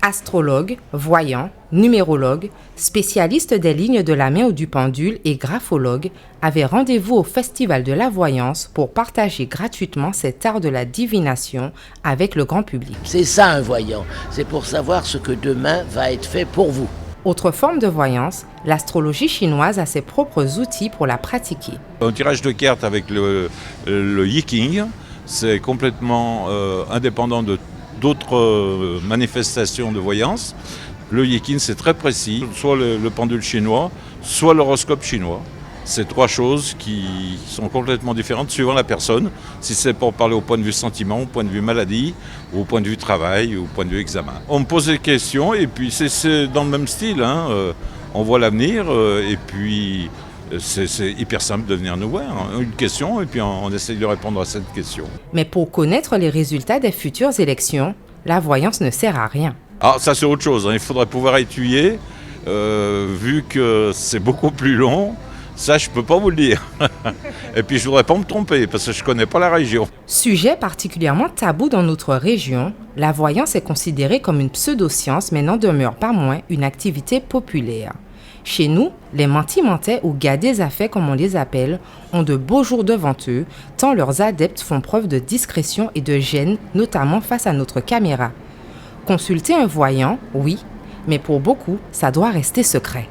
Astrologues, voyants, numérologues, spécialistes des lignes de la main ou du pendule et graphologues avaient rendez-vous au Festival de la Voyance pour partager gratuitement cet art de la divination avec le grand public. C'est ça un voyant, c'est pour savoir ce que demain va être fait pour vous. Autre forme de voyance, l'astrologie chinoise a ses propres outils pour la pratiquer. Un tirage de cartes avec le Yiking, c'est complètement indépendant d'autres manifestations de voyance. Le Yiking, c'est très précis, soit le pendule chinois, soit l'horoscope chinois. C'est trois choses qui sont complètement différentes suivant la personne, si c'est pour parler au point de vue sentiment, au point de vue maladie, ou au point de vue travail, ou au point de vue examen. On me pose des questions et puis c'est dans le même style, on voit l'avenir et puis c'est hyper simple de venir nous voir. Une question et puis on essaye de répondre à cette question. Mais pour connaître les résultats des futures élections, la voyance ne sert à rien. Ah, ça c'est autre chose, il faudrait pouvoir étudier, vu que c'est beaucoup plus long. Ça, je ne peux pas vous le dire. Et puis, je ne voudrais pas me tromper parce que je ne connais pas la région. Sujet particulièrement tabou dans notre région, la voyance est considérée comme une pseudo-science mais n'en demeure pas moins une activité populaire. Chez nous, les mentimentais ou gars des affaires comme on les appelle ont de beaux jours devant eux, tant leurs adeptes font preuve de discrétion et de gêne, notamment face à notre caméra. Consulter un voyant, oui, mais pour beaucoup, ça doit rester secret.